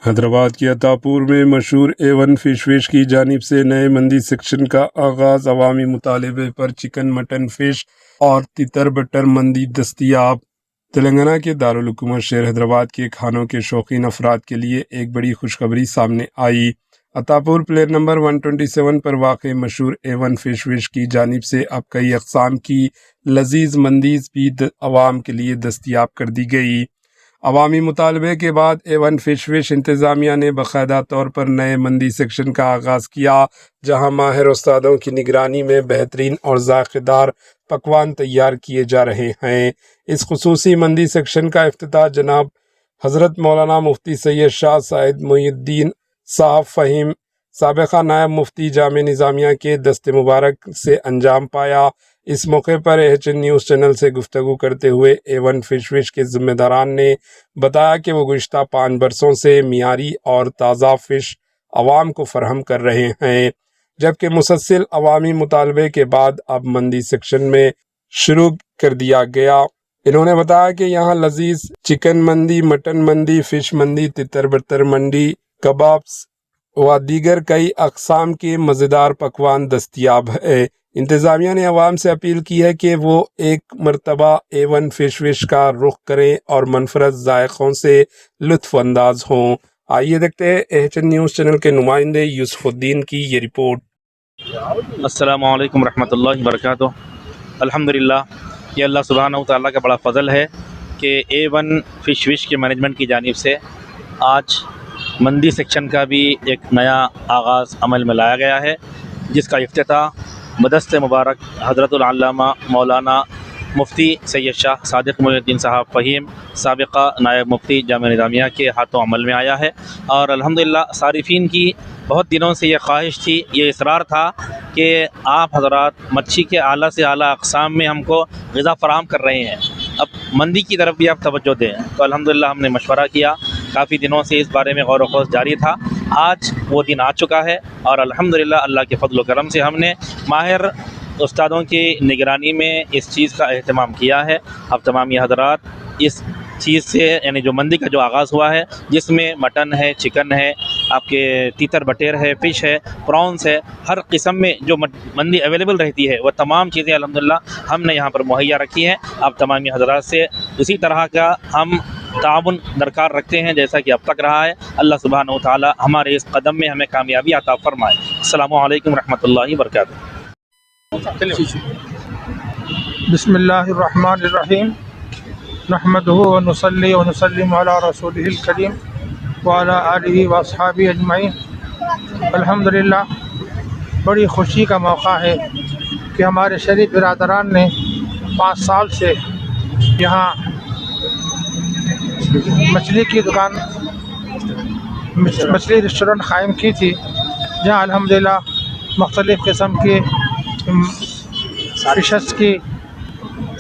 हैदराबाद के अतापुर में मशहूर A1 फिश की जानिब से नए मंदी सेक्शन का आगाज़। अवामी मुतालबे पर चिकन, मटन, फ़िश और तितर बटर मंदी दस्तयाब। तेलंगाना के दारुल हुकूमत शहर हैदराबाद के खानों के शौकीन अफराद के लिए एक बड़ी खुशखबरी सामने आई। अतापुर प्लेन नंबर 127 पर वाक़ मशहूर A1 फिश की जानिब से अब कई अक़साम की लजीज़ मंदीज़ भी आवाम के लिए दस्तयाब कर दी गई। अवामी मुतालबे के बाद A1 फिश इंतज़ामिया ने बाकायदा तौर पर नए मंदी सेक्शन का आगाज़ किया, जहां माहिर उस्तादों की निगरानी में बेहतरीन और ज़ायक़ेदार पकवान तैयार किए जा रहे हैं। इस खुसूसी मंदी सेक्शन का इफ्तिताह जनाब हज़रत मौलाना मुफ्ती सैयद शाह साइद मोइनुद्दीन साहब फ़हीम, साबिक़ा नायब मुफ्ती जामे निज़ामिया के दस्ते मुबारक से अंजाम पाया। इस मौके पर AHN न्यूज़ चैनल से गुफ्तगू करते हुए A1 फिश के ज़िम्मेदारान ने बताया कि वो गुज़िश्ता 5 बरसों से मियारी और ताज़ा फ़िश आवाम को फराहम कर रहे हैं, जबकि मुसलसल अवामी मुतालबे के बाद अब मंदी सेक्शन में शुरू कर दिया गया। इन्होंने बताया कि यहाँ लजीज चिकन मंदी, मटन मंदी, फ़िश मंदी, तितर बतर मंडी, कबाब्स व दीगर कई अक़साम के मज़ेदार पकवान दस्तयाब है। इंतज़ामिया ने अवाम से अपील की है कि वो एक मरतबा A1 फिश का रुख करें और मनफरद ज़ायक़ों से लुत्फ़अंदाज़ हों। आइए देखते हैं AHN न्यूज़ चैनल के नुमाइंदे यूसुफ़ुद्दीन की ये रिपोर्ट। अस्सलामु अलैकुम रहमतुल्लाहि व बरकातुहू। अल्हम्दुलिल्लाह, ये अल्लाह सुब्हानहू तआला का बड़ा फ़ज़ल है कि A1 फिश के मैनेजमेंट की जानिब से आज मंदी सेक्शन का भी एक नया आगाज़ अमल में लाया गया है, जिसका इफ्तिताह बदस्त मुबारक हज़रतुल अल्लामा मौलाना मुफ्ती सैयद शाह सादिक़ मोइनुद्दीन साहब फ़हीम, साबिक़ा नायब मुफ्ती जामे निज़ामिया के हाथों अमल में आया है। और अल्हम्दुलिल्लाह सारिफ़ीन की बहुत दिनों से ये ख्वाहिश थी, ये इसरार था कि आप हज़रात मच्छी के आला से आला अक़साम में हमको ग़िज़ा फ़राहम कर रहे हैं, अब मंदी की तरफ भी आप तवज्जो दें। तो अल्हम्दुलिल्लाह हमने मशवरा किया, काफ़ी दिनों से इस बारे में गौर व ख़ौज़ जारी था। आज वो दिन आ चुका है और अल्हम्दुलिल्लाह अल्लाह के फ़ज़ल व करम से हमने माहिर उस्तादों की निगरानी में इस चीज़ का एहतमाम किया है। अब तमामी हज़रात इस चीज़ से, यानी जो मंदी का जो आगाज़ हुआ है, जिसमें मटन है, चिकन है, आपके तीतर बटेर है, फ़िश है, प्रॉन्स है, हर किस्म में जो मंदी अवेलेबल रहती है वह तमाम चीज़ें अल्हम्दुलिल्लाह हमने यहाँ पर मुहैया रखी हैं। अब तमामी हज़रात से उसी तरह का हम ताउन दरकार रखते हैं जैसा कि अब तक रहा है। अल्लाह सुब्हानहू व तआला हमारे इस कदम में हमें कामयाबी अता फ़रमाए। अस्सलामु अलैकुम रहमतुल्लाहि व बरकातुहू। बिस्मिल्लाहिर्रहमानिर्रहीम, नहमदुहु व नुसल्ली व नुसल्लिमु अला रसूलिहिल करीम व अला आलिहि व अस्हाबिहि अजमईन। अल्हम्दुलिल्लाह, बड़ी खुशी का मौका है कि हमारे शरीफ बिरादरान ने 5 साल से यहाँ मछली की दुकान, मछली रेस्टोरेंट क़ायम की थी, जहाँ अल्हम्दुलिल्लाह मुख्तलिफ़ किस्म की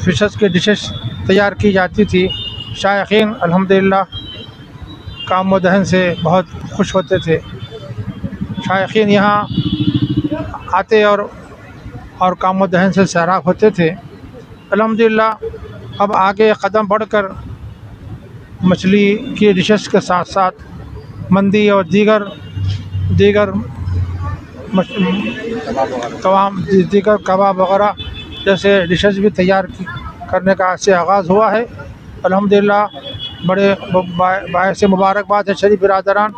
फ़िशेस की डिशेस तैयार की जाती थी। शायकीन अल्हम्दुलिल्लाह काम व दहन से बहुत खुश होते थे। शायकीन यहाँ आते और काम व दहन से सैराब होते थे। अल्हम्दुलिल्लाह अब आगे कदम बढ़कर मछली की डिशेस के साथ साथ मंदी और दीगर कबाब वगैरह जैसे डिशेस भी तैयार करने का आज से आगाज़ हुआ है। अल्हम्दुलिल्लाह बड़े बायसे मुबारकबाद है शरीफ बिरादरान।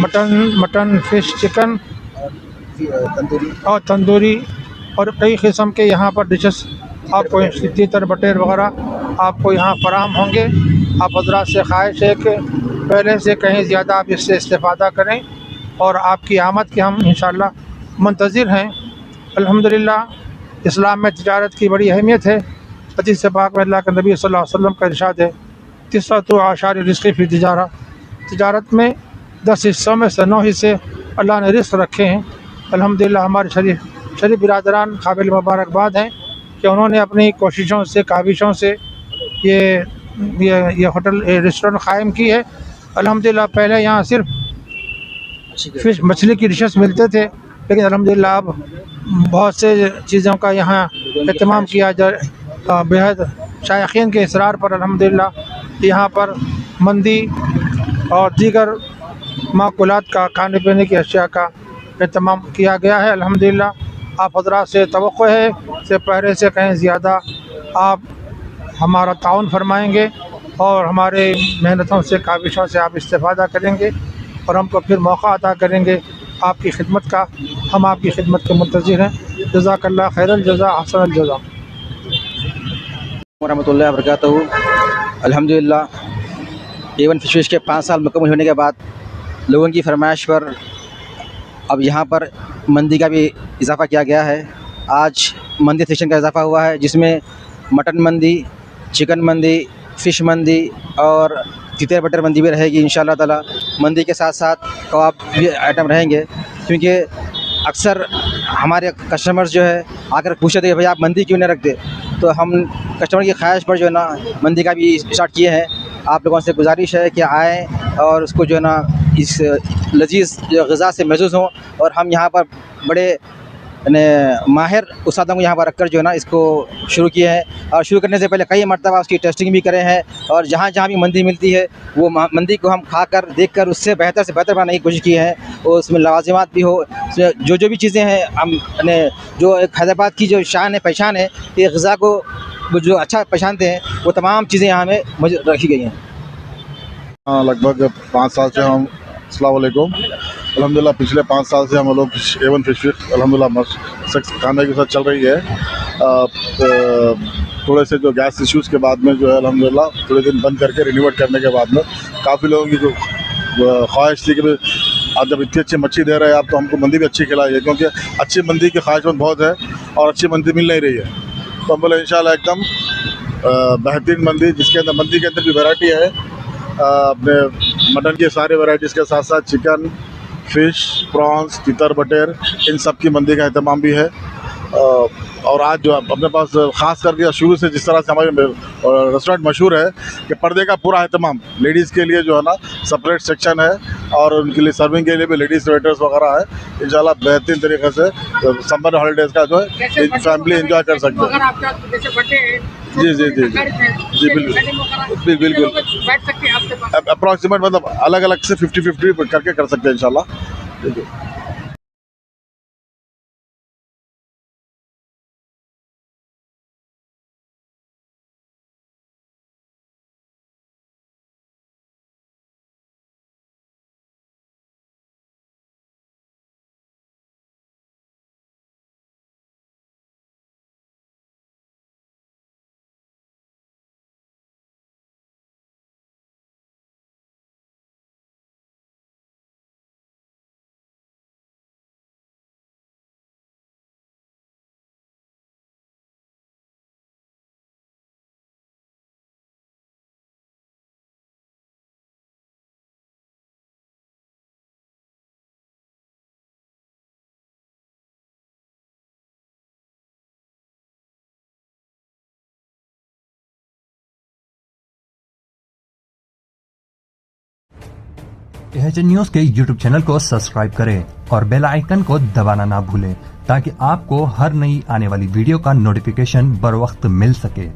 मटन, फ़िश, चिकन और तंदूरी और कई किस्म के यहाँ पर डिशेस आपको, तीतर बटेर वगैरह आपको यहाँ फराहम होंगे। आप हज़रात से ख्वाहिश है कि पहले से कहीं ज़्यादा आप इससे इस्तेफ़ादा करें और आपकी आमद के हम इंशाअल्लाह मुंतज़िर हैं। अल्हम्दुलिल्लाह इस्लाम में तिजारत की बड़ी अहमियत है। हदीस पाक में अल्लाह के नबी सल्लल्लाहु अलैहि वसल्लम का इरशाद है, तिस्अतु आशार रिज़्क़ि फ़ी तिजारत में 10 हिस्सों में से 9 हिस्से अल्लाह ने रिज़्क़ रखे हैं। अल्हम्दुलिल्लाह हमारे शरीफ बिरादरान काबिल मुबारकबाद हैं कि उन्होंने अपनी कोशिशों से, काविशों से ये होटल रेस्टोरेंट क़ायम की है। अल्हम्दुलिल्लाह पहले यहाँ सिर्फ मछली की डिशेस मिलते थे, लेकिन अल्हम्दुलिल्लाह अब बहुत से चीज़ों का यहाँ एहतमाम किया जाए। बेहद शायकीन के इसरार पर अल्हम्दुलिल्लाह यहाँ पर मंदी और दीगर माकुलात का, खाने पीने की अशिया का एहतमाम किया गया है। अल्हम्दुलिल्लाह आप हज़रात से तवक्को है से पहले से कहीं ज़्यादा आप हमारा ताउन फरमाएँगे और हमारे मेहनतों से, काविशों से आप इस्तेफ़ादा करेंगे और हमको फिर मौका अता करेंगे आपकी खिदमत का। हम आपकी खिदमत के मुंतज़िर हैं। जज़ाकल्लाह खैरल जज़ा अहसनल जज़ा। वरहमतुल्लाहि वबरकातुहू। अल्हम्दुलिल्लाह A1 फिश के 5 साल मुकम्मल होने के बाद लोगों की फरमाइश पर अब यहाँ पर मंदी का भी इजाफ़ा किया गया है। आज मंदी सेक्शन का इजाफ़ा हुआ है, जिसमें मटन मंदी, चिकन मंदी, फ़िश मंदी और तीतर बटर मंदी भी रहेगी इंशाअल्लाह ताला। मंदी के साथ साथ कबाब भी आइटम रहेंगे, क्योंकि अक्सर हमारे कस्टमर्स जो है आकर पूछते थे भाई आप मंदी क्यों नहीं रखते, तो हम कस्टमर की ख्वाहिश पर जो है ना मंदी का भी स्टार्ट किए हैं। आप लोगों से गुजारिश है कि आएँ और उसको जो है ना इस लजीज़ जो ग़िज़ा से महसूस हों। और हम यहाँ पर बड़े माहिर उस्तादों को यहाँ पर रखकर जो है ना इसको शुरू किए हैं, और शुरू करने से पहले कई मरतबा उसकी टेस्टिंग भी करे हैं, और जहाँ जहाँ भी मंदी मिलती है वो मंदी को हम खाकर देखकर उससे बेहतर से बेहतर बनाने की कोशिश की है। और उसमें लवाज़िमात भी हो, उसमें जो भी चीज़ें हैं हम जो एक हैदराबाद की जो शान है, पहचान है, कि ग़िज़ा को वो जो अच्छा पहचानते हैं, वो तमाम चीज़ें यहाँ में रखी गई हैं। लगभग 5 साल से हम, अस्सलाम वालेकुम, अल्हम्दुलिल्लाह पिछले 5 साल से हम लोग A1 फिश अल्हम्दुलिल्लाह मस्त खाने के साथ चल रही है। थोड़े से जो गैस इश्यूज़ के बाद में जो है अल्हम्दुलिल्लाह थोड़े दिन बंद करके रिन्यूएट करने के बाद में काफ़ी लोगों की जो ख्वाहिश थी कि आप जब इतनी अच्छी मच्छी दे रहे हैं आप, तो हमको मंदी भी अच्छी खिलाइए, क्योंकि अच्छी मंदी की ख्वाहिशमंद बहुत है और अच्छी मंदी मिल नहीं रही है। तो हम बोले इंशाल्लाह एकदम बेहतरीन मंदी, जिसके अंदर मंदी के अंदर भी वैरायटी है, अपने मटन के सारे वैराइटीज़ के साथ साथ चिकन, फ़िश, प्रॉन्स, तीतर बटेर, इन सब की मंदी का अहतमाम भी है। और आज जो अपने पास ख़ास करके शुरू से जिस तरह से हमारे रेस्टोरेंट मशहूर है कि पर्दे का पूरा अहतमाम, लेडीज़ के लिए जो है ना सेपरेट सेक्शन है, और उनके लिए सर्विंग के लिए भी लेडीज़ वेटर्स वगैरह है। इंशाल्लाह बेहतरीन तरीके से समर हॉलीडेज़ का जो है फैमिली एंजॉय कर सकते हैं। जी जी जी जी बिल्कुल बिल्कुल अप्रॉक्सीमेट, मतलब अलग अलग से 50-50 करके कर सकते हैं इंशाल्लाह। एचएन न्यूज के यूट्यूब चैनल को सब्सक्राइब करें और बेल आइकन को दबाना ना भूलें, ताकि आपको हर नई आने वाली वीडियो का नोटिफिकेशन बर वक्त मिल सके।